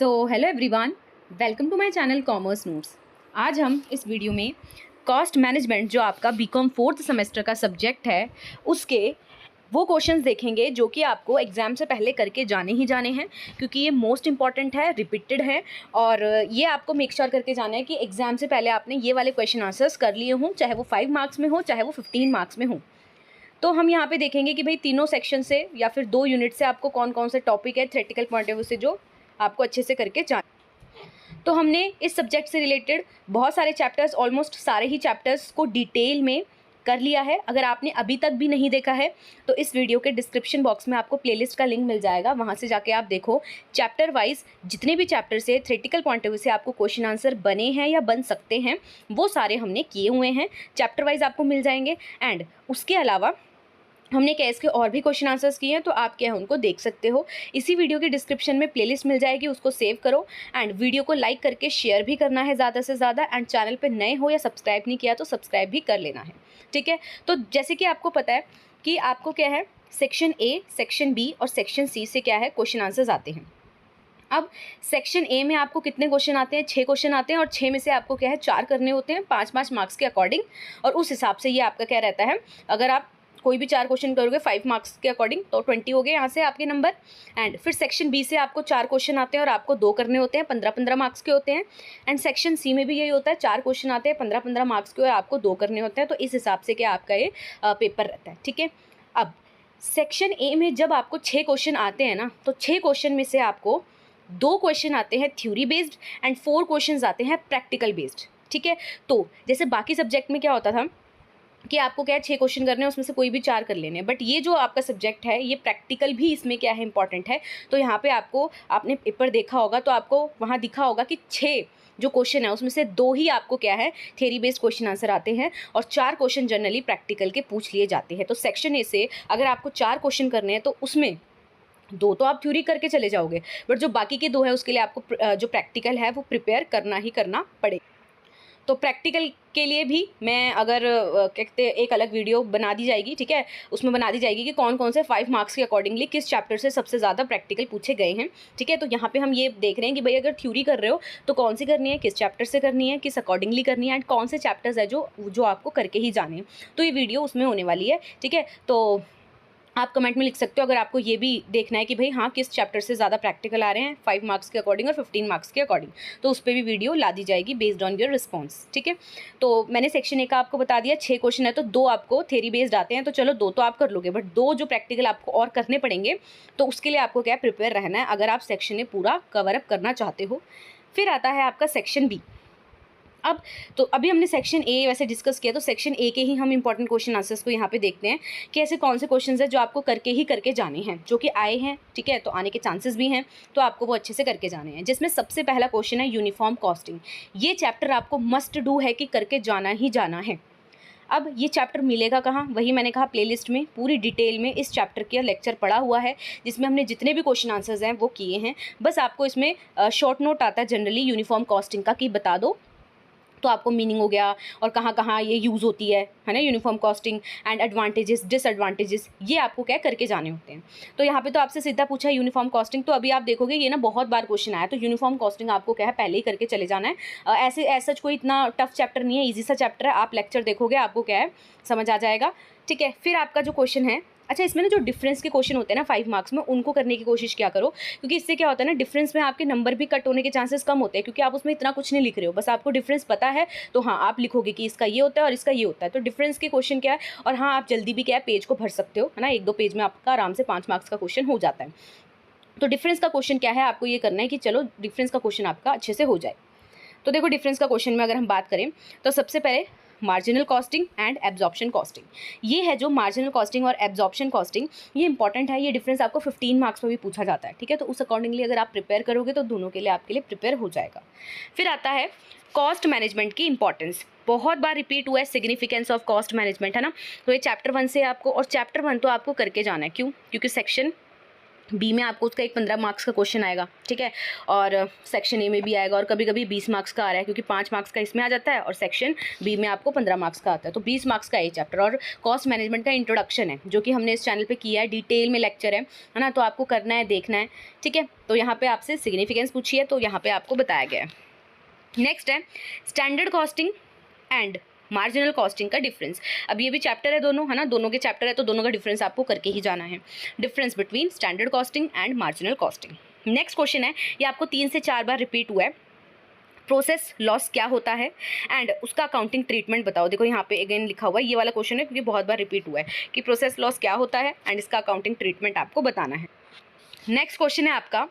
Hello everyone, welcome to my channel commerce notes. आज हम इस वीडियो में कॉस्ट मैनेजमेंट जो आपका बीकॉम फोर्थ सेमेस्टर का सब्जेक्ट है उसके वो क्वेश्चंस देखेंगे जो कि आपको एग्ज़ाम से पहले करके जाने ही जाने हैं, क्योंकि ये मोस्ट इंपॉर्टेंट है, रिपीटेड है और ये आपको मेक श्योर करके जाना है कि एग्ज़ाम से पहले आपने ये वाले क्वेश्चन आंसर्स कर लिए हों, चाहे वो 5 मार्क्स में हो चाहे वो 15 मार्क्स में हो। तो हम यहाँ पे देखेंगे कि भाई तीनों सेक्शन से या फिर 2 यूनिट से आपको कौन कौन से टॉपिक है थ्योरेटिकल पॉइंट ऑफ व्यू से जो आपको अच्छे से करके जाना। तो हमने इस सब्जेक्ट से रिलेटेड बहुत सारे चैप्टर्स, ऑलमोस्ट सारे ही चैप्टर्स को डिटेल में कर लिया है। अगर आपने अभी तक भी नहीं देखा है तो इस वीडियो के डिस्क्रिप्शन बॉक्स में आपको प्लेलिस्ट का लिंक मिल जाएगा, वहाँ से जाके आप देखो। चैप्टर वाइज जितने भी चैप्टर से थ्योरेटिकल पॉइंट ऑफ व्यू से आपको क्वेश्चन आंसर बने हैं या बन सकते हैं वो सारे हमने किए हुए हैं, चैप्टर वाइज आपको मिल जाएंगे। एंड उसके अलावा हमने कैस के और भी क्वेश्चन आंसर्स किए हैं, तो आप क्या है उनको देख सकते हो। इसी वीडियो के डिस्क्रिप्शन में प्लेलिस्ट मिल जाएगी, उसको सेव करो एंड वीडियो को लाइक करके शेयर भी करना है ज़्यादा से ज़्यादा। एंड चैनल पे नए हो या सब्सक्राइब नहीं किया तो सब्सक्राइब भी कर लेना है, ठीक है। तो जैसे कि आपको पता है कि आपको क्या है सेक्शन ए, सेक्शन बी और सेक्शन सी से क्या है क्वेश्चन आंसर्स आते हैं। अब सेक्शन ए में आपको कितने क्वेश्चन आते हैं? 6 क्वेश्चन आते हैं और 6 में से आपको क्या है 4 करने होते हैं 5-5 मार्क्स के अकॉर्डिंग। और उस हिसाब से ये आपका क्या रहता है, अगर आप कोई भी 4 क्वेश्चन करोगे 5 मार्क्स के अकॉर्डिंग तो 20 हो गए यहाँ से आपके नंबर। एंड फिर सेक्शन बी से आपको 4 क्वेश्चन आते हैं और आपको 2 करने होते हैं, 15-15 मार्क्स के होते हैं। एंड सेक्शन सी में भी यही होता है, 4 क्वेश्चन आते हैं 15-15 मार्क्स के और आपको 2 करने होते हैं। तो इस हिसाब से क्या आपका ये पेपर रहता है, ठीक है। अब सेक्शन ए में जब आपको 6 क्वेश्चन आते हैं ना, तो 6 क्वेश्चन में से आपको 2 क्वेश्चन आते हैं थ्योरी बेस्ड एंड 4 क्वेश्चन आते हैं प्रैक्टिकल बेस्ड, ठीक है। तो जैसे बाकी सब्जेक्ट में क्या होता था कि आपको क्या है 6 क्वेश्चन करने हैं, उसमें से कोई भी 4 कर लेने हैं, बट ये जो आपका सब्जेक्ट है ये प्रैक्टिकल भी इसमें क्या है इंपॉर्टेंट है। तो यहाँ पे आपने पेपर देखा होगा तो आपको वहाँ दिखा होगा कि 6 जो क्वेश्चन है उसमें से 2 ही आपको क्या है थ्योरी बेस्ड क्वेश्चन आंसर आते हैं और 4 क्वेश्चन जनरली प्रैक्टिकल के पूछ लिए जाते हैं। तो सेक्शन ए से अगर आपको 4 क्वेश्चन करने हैं तो उसमें 2 तो आप थ्योरी करके चले जाओगे, बट जो बाकी के 2 है उसके लिए आपको जो प्रैक्टिकल है वो प्रिपेयर करना ही करना पड़ेगा। तो प्रैक्टिकल के लिए भी मैं अगर कहते एक अलग वीडियो बना दी जाएगी, ठीक है, उसमें बना दी जाएगी कि कौन कौन से 5 मार्क्स के अकॉर्डिंगली किस चैप्टर से सबसे ज़्यादा प्रैक्टिकल पूछे गए हैं, ठीक है। तो यहाँ पे हम ये देख रहे हैं कि भाई अगर थ्योरी कर रहे हो तो कौन सी करनी है, किस चैप्टर से करनी है, किस अकॉर्डिंगली करनी है एंड कौन से चैप्टर्स है जो आपको करके ही जाने हैं। तो ये वीडियो उसमें होने वाली है, ठीक है। तो आप कमेंट में लिख सकते हो अगर आपको ये भी देखना है कि भाई हाँ किस चैप्टर से ज़्यादा प्रैक्टिकल आ रहे हैं 5 मार्क्स के अकॉर्डिंग और 15 मार्क्स के अकॉर्डिंग, तो उस पर भी वीडियो ला दी जाएगी बेस्ड ऑन योर रिस्पॉन्स, ठीक है। तो मैंने सेक्शन ए का आपको बता दिया 6 क्वेश्चन है तो 2 आपको थ्योरी बेस्ड आते हैं, तो चलो 2 तो आप कर लोगे, बट 2 जो प्रैक्टिकल आपको और करने पड़ेंगे, तो उसके लिए आपको क्या प्रिपेयर रहना है अगर आप सेक्शन ए पूरा कवर अप करना चाहते हो। फिर आता है आपका सेक्शन बी। अब तो अभी हमने सेक्शन ए वैसे डिस्कस किया, तो सेक्शन ए के ही हम इंपॉर्टेंट क्वेश्चन आंसर्स को यहाँ पे देखते हैं कि ऐसे कौन से क्वेश्चंस हैं जो आपको करके जाने हैं, जो कि आए हैं, ठीक है, तो आने के चांसेस भी हैं, तो आपको वो अच्छे से करके जाने हैं। जिसमें सबसे पहला क्वेश्चन है यूनिफॉर्म कॉस्टिंग। ये चैप्टर आपको मस्ट डू है कि करके जाना ही जाना है। अब ये चैप्टर मिलेगा कहाँ, वही मैंने कहा प्लेलिस्ट में पूरी डिटेल में इस चैप्टर का लेक्चर पड़ा हुआ है जिसमें हमने जितने भी क्वेश्चन आंसर्स हैं वो किए हैं। बस आपको इसमें शॉर्ट नोट आता है जनरली यूनिफॉर्म कॉस्टिंग का कि बता दो, तो आपको मीनिंग हो गया और कहाँ कहाँ ये यूज़ होती है ना, uniform costing and advantages disadvantages ये आपको क्या करके जाने होते हैं। तो यहाँ पे तो आपसे सीधा पूछा है यूनिफॉर्म कॉस्टिंग, तो अभी आप देखोगे ये ना बहुत बार क्वेश्चन आया, तो यूनिफॉर्म कॉस्टिंग आपको क्या है पहले ही करके चले जाना है। ऐसे सच कोई इतना टफ चैप्टर नहीं है, ईजी सा चैप्टर है, आप लेक्चर देखोगे आपको क्या है समझ आ जाएगा, ठीक है। फिर आपका जो क्वेश्चन है, अच्छा इसमें ना जो डिफरेंस के क्वेश्चन होते हैं ना 5 मार्क्स में, उनको करने की कोशिश क्या करो, क्योंकि इससे क्या होता है ना डिफरेंस में आपके नंबर भी कट होने के चांसेस कम होते हैं, क्योंकि आप उसमें इतना कुछ नहीं लिख रहे हो, बस आपको डिफरेंस पता है तो हाँ आप लिखोगे कि इसका ये होता है और इसका ये होता है। तो डिफरेंस के क्वेश्चन क्या है, और हाँ आप जल्दी भी क्या है पेज को भर सकते हो, है ना, 1-2 पेज में आपका आराम से 5 मार्क्स का क्वेश्चन हो जाता है। तो डिफरेंस का क्वेश्चन क्या है, आपको ये करना है कि चलो डिफरेंस का क्वेश्चन आपका अच्छे से हो जाए। तो देखो डिफरेंस का क्वेश्चन में अगर हम बात करें तो सबसे पहले marginal costing and absorption costing, ये है जो मार्जिनल कॉस्टिंग और एब्जॉर्प्शन कॉस्टिंग, ये इंपॉर्टेंट है। ये डिफरेंस आपको 15 मार्क्स में भी पूछा जाता है, ठीक है। तो उस अकॉर्डिंगली अगर आप प्रिपेयर करोगे तो दोनों के लिए आपके लिए प्रिपेयर हो जाएगा। फिर आता है कॉस्ट मैनेजमेंट की इंपॉर्टेंस, बहुत बार रिपीट हुआ है सिग्निफिकेंस ऑफ कॉस्ट मैनेजमेंट, है ना। तो ये चैप्टर 1 से आपको, और चैप्टर 1 तो आपको करके जाना है, क्यों, क्योंकि सेक्शन बी में आपको उसका एक 15 मार्क्स का क्वेश्चन आएगा, ठीक है, और सेक्शन ए में भी आएगा, और कभी कभी 20 मार्क्स का आ रहा है क्योंकि 5 मार्क्स का इसमें आ जाता है और सेक्शन बी में आपको 15 मार्क्स का आता है, तो 20 मार्क्स का ये चैप्टर। और कॉस्ट मैनेजमेंट का इंट्रोडक्शन है जो कि हमने इस चैनल पे किया है, डिटेल में लेक्चर है ना, तो आपको करना है, देखना है, ठीक है। तो यहाँ पर आपसे सिग्निफिकेंस पूछी है तो यहाँ पर आपको बताया गया है। नेक्स्ट है standard costing and marginal costing का डिफरेंस। अब ये भी चैप्टर है दोनों, है ना, दोनों के चैप्टर है तो दोनों का डिफरेंस आपको करके ही जाना है। Difference between standard costing and marginal costing. Next question है, ये आपको 3 से 4 बार रिपीट हुआ है। प्रोसेस लॉस क्या होता है एंड उसका अकाउंटिंग ट्रीटमेंट बताओ। देखो यहाँ पे अगेन लिखा हुआ है, ये वाला क्वेश्चन है क्योंकि बहुत बार रिपीट हुआ है कि प्रोसेस लॉस क्या होता है एंड इसका अकाउंटिंग ट्रीटमेंट आपको बताना है। नेक्स्ट क्वेश्चन है आपका,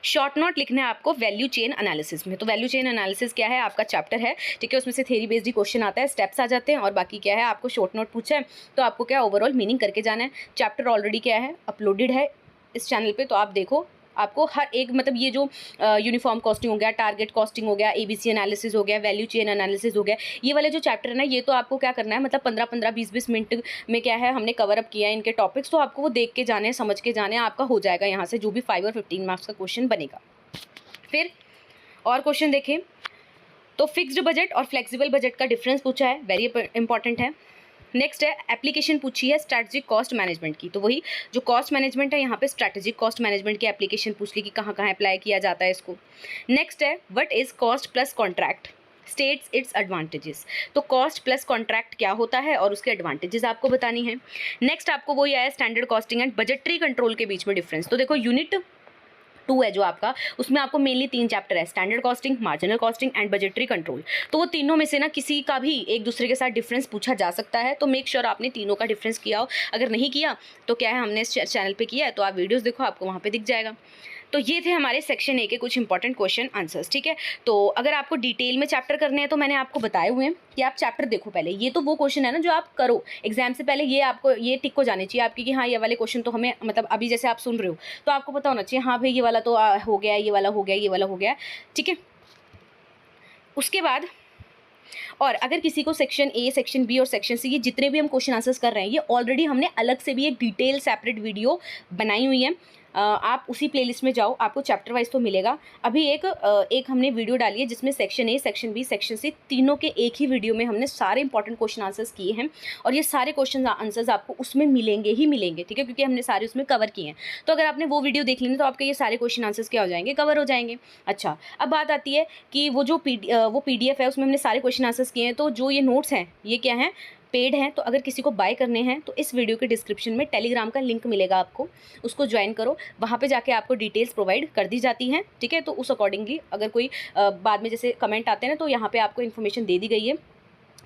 शॉर्ट नोट लिखना है आपको वैल्यू चेन एनालिसिस में। तो वैल्यू चेन एनालिसिस क्या है, आपका चैप्टर है, ठीक है, उसमें से थ्योरी बेस्ड ही क्वेश्चन आता है, स्टेप्स आ जाते हैं, और बाकी क्या है आपको शॉर्ट नोट पूछा है तो आपको क्या ओवरऑल मीनिंग करके जाना है। चैप्टर ऑलरेडी क्या है अपलोडेड है इस चैनल पे, तो आप देखो, आपको हर एक मतलब ये जो यूनिफॉर्म कॉस्टिंग हो गया, टारगेट कॉस्टिंग हो गया, एबीसी एनालिसिस हो गया, वैल्यू चेन एनालिसिस हो गया, ये वाले जो चैप्टर है ना, ये तो आपको क्या करना है, मतलब 15-15 20-20 मिनट में क्या है हमने कवर अप किया है इनके टॉपिक्स, तो आपको वो देख के जाने, समझ के जाने, आपका हो जाएगा यहाँ से जो भी 5 और 15 मार्क्स का क्वेश्चन बनेगा। फिर और क्वेश्चन देखें तो फिक्स्ड बजट और फ्लेक्सिबल बजट का डिफरेंस पूछा है, वेरी इंपॉर्टेंट है। नेक्स्ट है एप्लीकेशन पूछी है स्ट्रैटेजिक कॉस्ट मैनेजमेंट की, तो वही जो कॉस्ट मैनेजमेंट है यहाँ पे स्ट्रैटेजिक कॉस्ट मैनेजमेंट की एप्लीकेशन पूछ ली कि कहाँ कहाँ अप्लाई किया जाता है इसको। नेक्स्ट है what is cost plus contract states its advantages. तो कॉस्ट प्लस कॉन्ट्रैक्ट क्या होता है और उसके एडवांटेजेस आपको बतानी है। नेक्स्ट आपको वही आया standard costing and budgetary control के बीच में डिफरेंस। तो देखो यूनिट 2 है जो आपका, उसमें आपको मेनली 3 चैप्टर है, standard costing, marginal costing and budgetary control. तो वो तीनों में से ना किसी का भी एक दूसरे के साथ डिफरेंस पूछा जा सकता है, तो मेक श्योर आपने तीनों का डिफरेंस किया हो। अगर नहीं किया तो क्या है, हमने इस चैनल पे किया है तो आप वीडियोस देखो, आपको वहाँ पे दिख जाएगा। तो ये थे हमारे सेक्शन ए के कुछ इंपॉर्टेंट क्वेश्चन आंसर्स, ठीक है। तो अगर आपको डिटेल में चैप्टर करने हैं तो मैंने आपको बताए हुए हैं कि आप चैप्टर देखो पहले। ये तो वो क्वेश्चन है ना जो आप करो एग्जाम से पहले, ये आपको ये टिक हो जाने चाहिए आपकी कि हाँ ये वाले क्वेश्चन तो हमें, मतलब अभी जैसे आप सुन रहे हो तो आपको पता होना चाहिए हाँ भाई ये वाला तो हो गया, ये वाला हो गया, ये वाला हो गया, ठीक है। उसके बाद और अगर किसी को सेक्शन ए, सेक्शन बी और सेक्शन सी, ये जितने भी हम क्वेश्चन आंसर्स कर रहे हैं, ये ऑलरेडी हमने अलग से भी एक डिटेल सेपरेट वीडियो बनाई हुई है, आप उसी प्लेलिस्ट में जाओ, आपको चैप्टर वाइज तो मिलेगा। अभी एक हमने वीडियो डाली है जिसमें section A, section B, section C तीनों के एक ही वीडियो में हमने सारे इंपॉर्टेंट क्वेश्चन आंसर्स किए हैं, और ये सारे क्वेश्चन आंसर्स आपको उसमें मिलेंगे ही मिलेंगे, ठीक है, क्योंकि हमने सारे उसमें कवर किए हैं। तो अगर आपने वो वीडियो देख ली तो आपके ये सारे क्वेश्चन आंसर्स क्या हो जाएंगे, कवर हो जाएंगे। अच्छा, अब बात आती है कि वो जो PDF है उसमें हमने सारे क्वेश्चन आंसर्स किए हैं, तो जो ये नोट्स हैं ये क्या हैं, पेड हैं। तो अगर किसी को बाय करने हैं तो इस वीडियो के डिस्क्रिप्शन में टेलीग्राम का लिंक मिलेगा आपको, उसको ज्वाइन करो, वहाँ पे जाके आपको डिटेल्स प्रोवाइड कर दी जाती हैं, ठीक है। तो उस अकॉर्डिंगली अगर कोई बाद में जैसे कमेंट आते हैं ना, तो यहाँ पे आपको इन्फॉर्मेशन दे दी गई है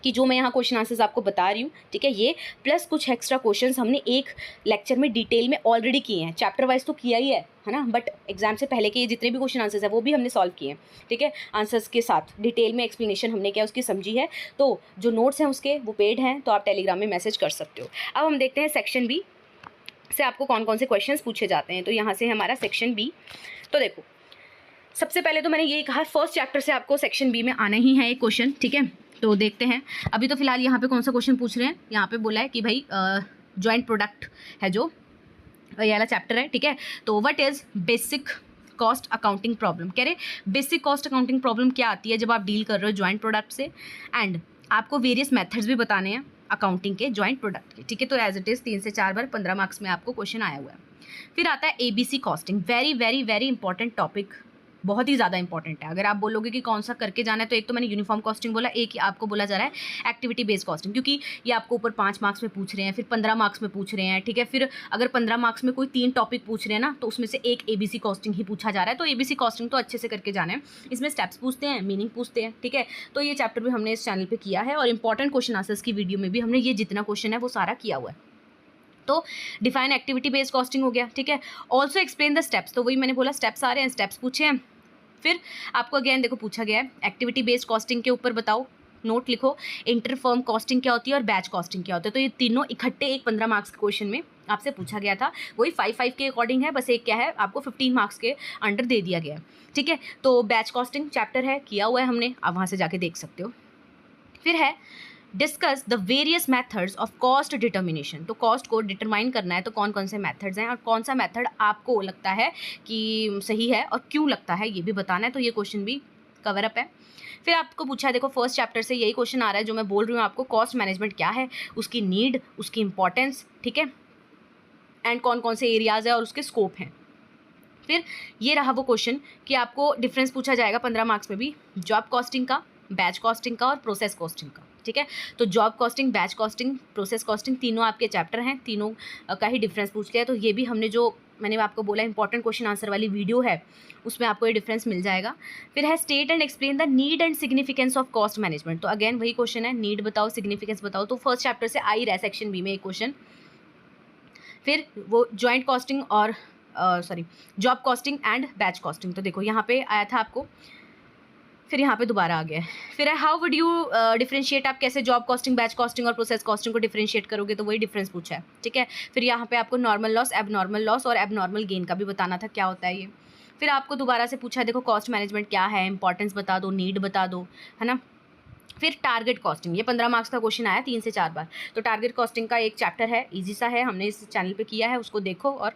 कि जो मैं यहाँ क्वेश्चन आंसर्स आपको बता रही हूँ, ठीक है, ये प्लस कुछ एक्स्ट्रा क्वेश्चंस हमने एक लेक्चर में डिटेल में ऑलरेडी किए हैं, चैप्टर वाइज तो किया ही है ना, बट एग्जाम से पहले के ये जितने भी क्वेश्चन आंसर्स है वो भी हमने सॉल्व किए हैं, ठीक है, आंसर्स के साथ डिटेल में एक्सप्लेनेशन हमने क्या उसकी समझी है। तो जो नोट्स हैं उसके वो पेड हैं, तो आप टेलीग्राम में मैसेज कर सकते हो। अब हम देखते हैं सेक्शन बी से आपको कौन कौन से क्वेश्चन पूछे जाते हैं। तो यहाँ से हमारा सेक्शन बी, तो देखो सबसे पहले तो मैंने यही कहा फर्स्ट चैप्टर से आपको सेक्शन बी में आना ही है एक क्वेश्चन, ठीक है। तो देखते हैं अभी तो फिलहाल यहाँ पे कौन सा क्वेश्चन पूछ रहे हैं। यहाँ पे बोला है कि भाई जॉइंट प्रोडक्ट है जो ये वाला चैप्टर है, ठीक है। तो what is basic cost accounting problem, कह रहे बेसिक कॉस्ट अकाउंटिंग प्रॉब्लम क्या आती है जब आप डील कर रहे हो जॉइंट प्रोडक्ट से, एंड आपको वेरियस मेथड्स भी बताने हैं अकाउंटिंग के जॉइंट प्रोडक्ट के, ठीक है। तो एज इट इज़ 3 से 4 बार 15 मार्क्स में आपको क्वेश्चन आया हुआ है। फिर आता है ABC costing, very very very important topic, बहुत ही ज़्यादा इंपॉर्टेंट है। अगर आप बोलोगे कि कौन सा करके जाना है, तो एक तो मैंने यूनिफॉर्म कॉस्टिंग बोला, एक आपको बोला जा रहा है एक्टिविटी बेस्ड कॉस्टिंग, क्योंकि ये आपको ऊपर 5 मार्क्स में पूछ रहे हैं, फिर 15 मार्क्स में पूछ रहे हैं, ठीक है। फिर अगर 15 मार्क्स में कोई 3 टॉपिक पूछ रहे हैं ना, तो उसमें से एक ABC कॉस्टिंग ही पूछा जा रहा है। तो ABC कॉस्टिंग तो अच्छे से करके जाना है, इसमें स्टेप्स पूछते हैं, मीनिंग पूछते हैं, ठीक है। तो ये चैप्टर भी हमने इस चैनल पर किया है, और इंपॉर्टेंट क्वेश्चन आंसर्स की वीडियो में भी हमने ये जितना क्वेश्चन है वो सारा किया हुआ है। तो डिफाइन एक्टिविटी बेस्ड कॉस्टिंग हो गया, ठीक है। ऑल्सो एक्सप्लेन द स्टेप्स, तो वही मैंने बोला स्टेप्स आ रहे हैं, स्टेप्स पूछे हैं। फिर आपको अगेन देखो पूछा गया है एक्टिविटी बेस्ड कॉस्टिंग के ऊपर बताओ, नोट लिखो, इंटर फर्म कॉस्टिंग क्या होती है और बैच कॉस्टिंग क्या होता है। तो ये तीनों इकट्ठे एक 15 मार्क्स के क्वेश्चन में आपसे पूछा गया था, वही 5 के अकॉर्डिंग है, बस एक क्या है आपको 15 मार्क्स के अंडर दे दिया गया है, ठीक है। तो बैच कॉस्टिंग चैप्टर है, किया हुआ है हमने, आप वहाँ से जाके देख सकते हो। फिर है discuss the various methods of cost determination. तो कॉस्ट को डिटरमाइन करना है तो कौन कौन से मेथड्स हैं और कौन सा मेथड आपको लगता है कि सही है और क्यों लगता है ये भी बताना है। तो ये क्वेश्चन भी कवर अप है। फिर आपको पूछा है, देखो फर्स्ट चैप्टर से यही क्वेश्चन आ रहा है जो मैं बोल रही हूँ आपको, कॉस्ट मैनेजमेंट क्या है, उसकी नीड, उसकी इंपॉर्टेंस, ठीक है, एंड कौन कौन से एरियाज है और उसके स्कोप हैं। फिर ये रहा वो क्वेश्चन कि आपको डिफरेंस पूछा जाएगा 15 मार्क्स में भी, जॉब कॉस्टिंग का, बैच कॉस्टिंग का और प्रोसेस कॉस्टिंग का, ठीक है। तो job costing, batch costing, process costing तीनों आपके चैप्टर हैं, तीनों का ही डिफरेंस पूछ लिया। तो ये भी हमने जो मैंने आपको बोला इंपॉर्टेंट क्वेश्चन आंसर वाली वीडियो है उसमें आपको ये डिफरेंस मिल जाएगा। फिर है state and explain the need and significance of cost management. तो अगेन वही क्वेश्चन है, नीड बताओ, सिग्निफिकेंस बताओ। तो फर्स्ट चैप्टर से आ ही रहा है सेक्शन बी में एक क्वेश्चन। फिर वो जॉइंट कॉस्टिंग और job costing and batch costing. तो देखो यहाँ पे आया था आपको, फिर यहाँ पे दोबारा आ गया है। फिर है हाउ वुड यू डिफरेंशिएट, आप कैसे जॉब कॉस्टिंग, बैच कॉस्टिंग और प्रोसेस कॉस्टिंग को डिफरेंशिएट करोगे, तो वही डिफरेंस पूछा है, ठीक है। फिर यहाँ पे आपको नॉर्मल लॉस, एबनॉर्मल लॉस और एबनॉर्मल गेन का भी बताना था क्या होता है ये। फिर आपको दोबारा से पूछा है, देखो कॉस्ट मैनेजमेंट क्या है, इंपॉर्टेंस बता दो, नीड बता दो, है ना। फिर टारगेट कॉस्टिंग, ये 15 मार्क्स का क्वेश्चन आया 3 से 4 बार। तो टारगेट कॉस्टिंग का एक चैप्टर है, ईजी सा है, हमने इस चैनल पे किया है, उसको देखो और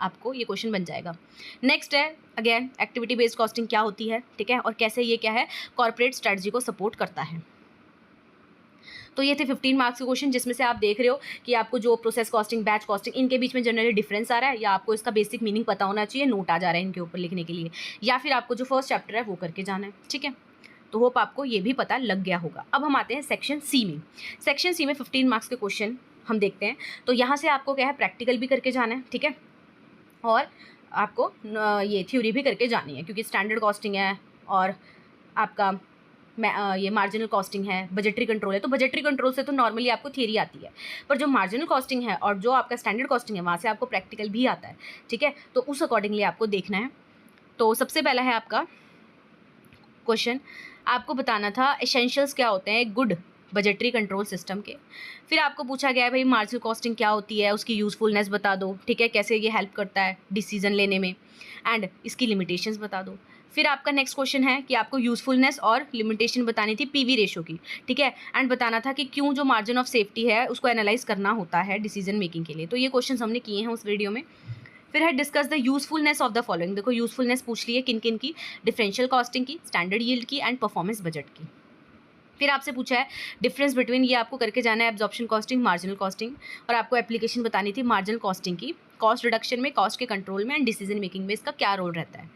आपको ये क्वेश्चन बन जाएगा। नेक्स्ट है अगेन एक्टिविटी बेस्ड कॉस्टिंग क्या होती है, ठीक है, और कैसे ये क्या है कॉर्पोरेट स्ट्रेटजी को सपोर्ट करता है। तो ये थे 15 मार्क्स के क्वेश्चन, जिसमें से आप देख रहे हो कि आपको जो प्रोसेस कॉस्टिंग, बैच कॉस्टिंग, इनके बीच में जनरली डिफरेंस आ रहा है, या आपको इसका बेसिक मीनिंग पता होना चाहिए, नोट आ जा रहा है इनके ऊपर लिखने के लिए, या फिर आपको जो फर्स्ट चैप्टर है वो करके जाना है, ठीक है। तो होप आपको ये भी पता लग गया होगा। अब हम आते हैं सेक्शन सी में। सेक्शन सी में 15 मार्क्स के क्वेश्चन हम देखते हैं। तो यहाँ से आपको क्या है प्रैक्टिकल भी करके जाना है, ठीक है, और आपको ये थ्योरी भी करके जानी है, क्योंकि स्टैंडर्ड कॉस्टिंग है और आपका ये मार्जिनल कॉस्टिंग है, बजटरी कंट्रोल है। तो बजटरी कंट्रोल से तो नॉर्मली आपको थियरी आती है, पर जो मार्जिनल कॉस्टिंग है और जो आपका स्टैंडर्ड कॉस्टिंग है वहाँ से आपको प्रैक्टिकल भी आता है, ठीक है। तो उस अकॉर्डिंगली आपको देखना है। तो सबसे पहला है आपका क्वेश्चन, आपको बताना था एसेंशियल्स क्या होते हैं गुड बजटरी कंट्रोल सिस्टम के। फिर आपको पूछा गया है भाई मार्जिनल कॉस्टिंग क्या होती है, उसकी यूज़फुलनेस बता दो, ठीक है, कैसे ये हेल्प करता है डिसीजन लेने में, एंड इसकी लिमिटेशंस बता दो। फिर आपका नेक्स्ट क्वेश्चन है कि आपको यूज़फुलनेस और लिमिटेशन बतानी थी पीवी रेशो की, ठीक है, एंड बताना था कि क्यों जो मार्जिन ऑफ सेफ्टी है उसको एनालाइज करना होता है डिसीजन मेकिंग के लिए। तो ये क्वेश्चन हमने किए हैं उस वीडियो में। फिर है discuss the usefulness of the following. देखो यूज़फुलनेस पूछ ली है किन किन की, डिफरेंशियल कॉस्टिंग की, स्टैंडर्ड यील्ड की एंड परफॉर्मेंस बजट की। फिर आपसे पूछा है डिफरेंस बिटवीन, ये आपको करके जाना है, एब्जॉर्प्शन कॉस्टिंग, मार्जिनल कॉस्टिंग, और आपको एप्लीकेशन बतानी थी मार्जिनल कॉस्टिंग की, कॉस्ट रिडक्शन में, कॉस्ट के कंट्रोल में एंड डिसीजन मेकिंग में इसका क्या रोल रहता है।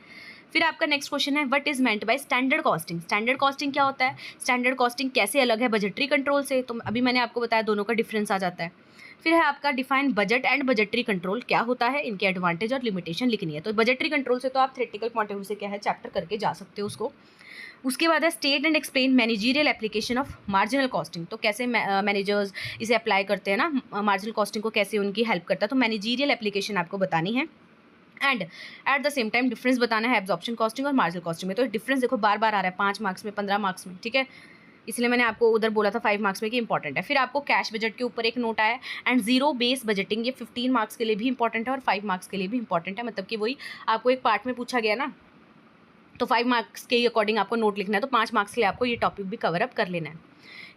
फिर आपका नेक्स्ट क्वेश्चन है what is meant by standard costing. Standard costing क्या होता है, स्टैंडर्ड कॉस्टिंग कैसे अलग है बजटरी कंट्रोल से, तो अभी मैंने आपको बताया दोनों का डिफरेंस आ जाता है। फिर है आपका define budget and budgetary control क्या होता है, इनके एडवांटेज और लिमिटेशन लिखनी है। तो बजटरी कंट्रोल से तो आप थ्योरेटिकल पॉइंट ऑफ व्यू से क्या है चैप्टर करके जा सकते हो उसको। उसके बाद है state and explain managerial application of marginal costing. तो कैसे मैनेजर्स इसे अप्लाई करते हैं ना, मार्जिनल कॉस्टिंग को कैसे उनकी हेल्प करता है, तो मैनेजरियल एप्लीकेशन आपको बतानी है। And at the same time difference बताना है एब्जॉर्प्शन कॉस्टिंग और मार्जिनल कॉस्टिंग में। तो डिफरेंस देखो बार बार आ रहा है 5 मार्क्स में, 15 मार्क्स में, ठीक है, इसलिए मैंने आपको उधर बोला था 5 मार्क्स में कि इंपॉर्टेंट है। फिर आपको कैश बजट के ऊपर एक नोट आया एंड जीरो बेस बजटिंग, ये 15 मार्क्स के लिए भी इंपॉर्टेंट है और 5 मार्क्स के लिए भी इंपॉर्टेंट है, मतलब कि वही आपको एक पार्ट में पूछा गया ना, तो 5 मार्क्स के अकॉर्डिंग आपको नोट लिखना है, तो 5 मार्क्स के लिए आपको ये टॉपिक भी कवर अप कर लेना है।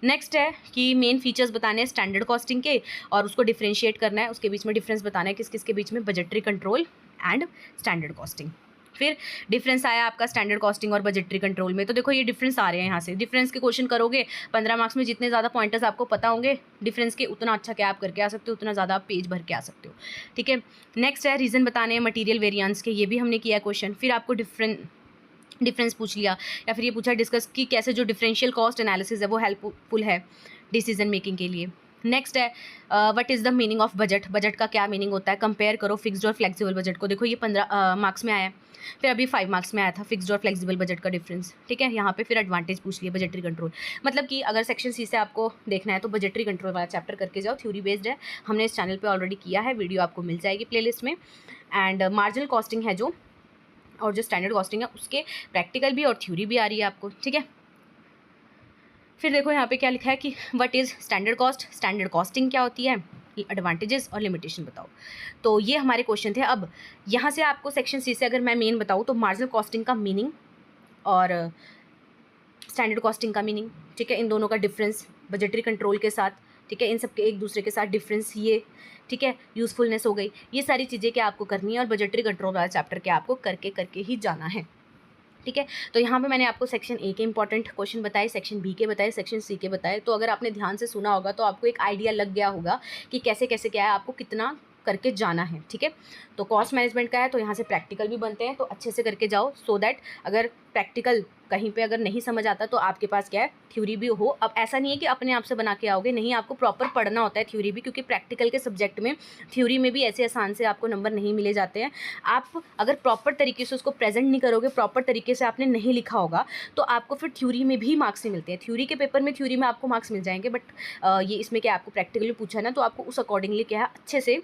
नेक्स्ट है कि मेन फीचर्स बताने हैं स्टैंडर्ड कॉस्टिंग के और उसको डिफरेंशिएट करना है, उसके बीच में डिफरेंस बताना है किस किस के बीच में, budgetary control and standard costing. फिर डिफरेंस आया आपका स्टैंडर्ड कॉस्टिंग और बजटरी कंट्रोल में। तो देखो ये डिफरेंस आ रहे हैं यहाँ से, डिफरेंस के क्वेश्चन करोगे 15 मार्क्स में, जितने ज़्यादा पॉइंटर्स आपको पता होंगे डिफरेंस के उतना अच्छा क्या आप करके आ सकते हो, उतना ज़्यादा आप पेज भर के आ सकते हो, ठीक है। नेक्स्ट है रीज़न बताने हैं मटीरियल वेरिएंस के, ये भी हमने किया क्वेश्चन। फिर आपको डिफरेंस पूछ लिया, या फिर ये पूछा डिस्कस कि कैसे जो डिफरेंशियल कॉस्ट एनालिसिस है वो हेल्पफुल है डिसीजन मेकिंग के लिए। नेक्स्ट है what is the meaning of budget, budget का क्या मीनिंग होता है, कंपेयर करो फिक्स्ड और फ्लेक्सिबल बजट को। देखो ये 15 मार्क्स में आया है, फिर अभी 5 मार्क्स में आया था फिक्स्ड और फ्लेक्सिबल बजट का डिफरेंस, ठीक है। यहाँ पे फिर एडवांटेज पूछ लिया बजटरी कंट्रोल, मतलब कि अगर सेक्शन सी से आपको देखना है तो बजटरी कंट्रोल वाला चैप्टर करके जाओ, थ्योरी बेस्ड है, हमने इस चैनल पर ऑलरेडी किया है, वीडियो आपको मिल जाएगी प्लेलिस्ट में। एंड मार्जिनल कॉस्टिंग है जो, और जो स्टैंडर्ड कॉस्टिंग है उसके प्रैक्टिकल भी और थ्योरी भी आ रही है आपको, ठीक है। फिर देखो यहाँ पे क्या लिखा है कि what is standard cost, standard costing क्या होती है, एडवांटेजेस और लिमिटेशन बताओ। तो ये हमारे क्वेश्चन थे। अब यहाँ से आपको सेक्शन सी से अगर मैं मेन बताऊँ तो मार्जिनल कॉस्टिंग का मीनिंग और स्टैंडर्ड कॉस्टिंग का मीनिंग, ठीक है, इन दोनों का डिफरेंस बजटरी कंट्रोल के साथ, ठीक है, इन सब के एक दूसरे के साथ डिफरेंस ये, ठीक है, यूज़फुलनेस हो गई, ये सारी चीज़ें क्या आपको करनी है और बजटरी कंट्रोल वाला चैप्टर के आपको करके ही जाना है, ठीक है। तो यहाँ पे मैंने आपको सेक्शन ए के इंपॉर्टेंट क्वेश्चन बताए, सेक्शन बी के बताए, सेक्शन सी के बताए। तो अगर आपने ध्यान से सुना होगा तो आपको एक आइडिया लग गया होगा कि कैसे कैसे क्या है, आपको कितना करके जाना है, ठीक है। तो कॉस्ट मैनेजमेंट का है तो यहाँ से प्रैक्टिकल भी बनते हैं, तो अच्छे से करके जाओ सो दैट अगर प्रैक्टिकल कहीं पे अगर नहीं समझ आता तो आपके पास क्या है, थ्योरी भी हो। अब ऐसा नहीं है कि अपने आप से बना के आओगे, नहीं, आपको प्रॉपर पढ़ना होता है थ्योरी भी, क्योंकि प्रैक्टिकल के सब्जेक्ट में थ्योरी में भी ऐसे आसान से आपको नंबर नहीं मिले जाते हैं। आप अगर प्रॉपर तरीके से उसको प्रेजेंट नहीं करोगे, प्रॉपर तरीके से आपने नहीं लिखा होगा, तो आपको फिर थ्योरी में भी मार्क्स नहीं मिलते हैं। थ्योरी के पेपर में थ्योरी में आपको मार्क्स मिल जाएंगे, बट ये इसमें क्या आपको प्रैक्टिकली पूछा है ना, तो आपको उस अकॉर्डिंगली क्या है अच्छे से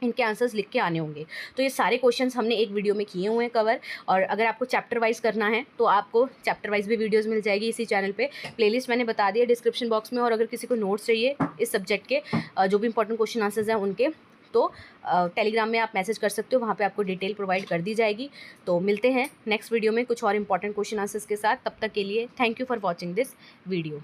इनके आंसर्स लिख के आने होंगे। तो ये सारे क्वेश्चंस हमने एक वीडियो में किए हुए हैं कवर, और अगर आपको चैप्टर वाइज करना है तो आपको चैप्टर वाइज भी वीडियोस मिल जाएगी इसी चैनल पे। प्लेलिस्ट मैंने बता दिया डिस्क्रिप्शन बॉक्स में, और अगर किसी को नोट्स चाहिए इस सब्जेक्ट के जो भी इंपॉर्टेंट क्वेश्चन आंसर्स हैं उनके, तो टेलीग्राम में आप मैसेज कर सकते हो, वहाँ पे आपको डिटेल प्रोवाइड कर दी जाएगी। तो मिलते हैं नेक्स्ट वीडियो में कुछ और इंपॉर्टेंट क्वेश्चन आंसर्स के साथ। तब तक के लिए thank you for watching this video.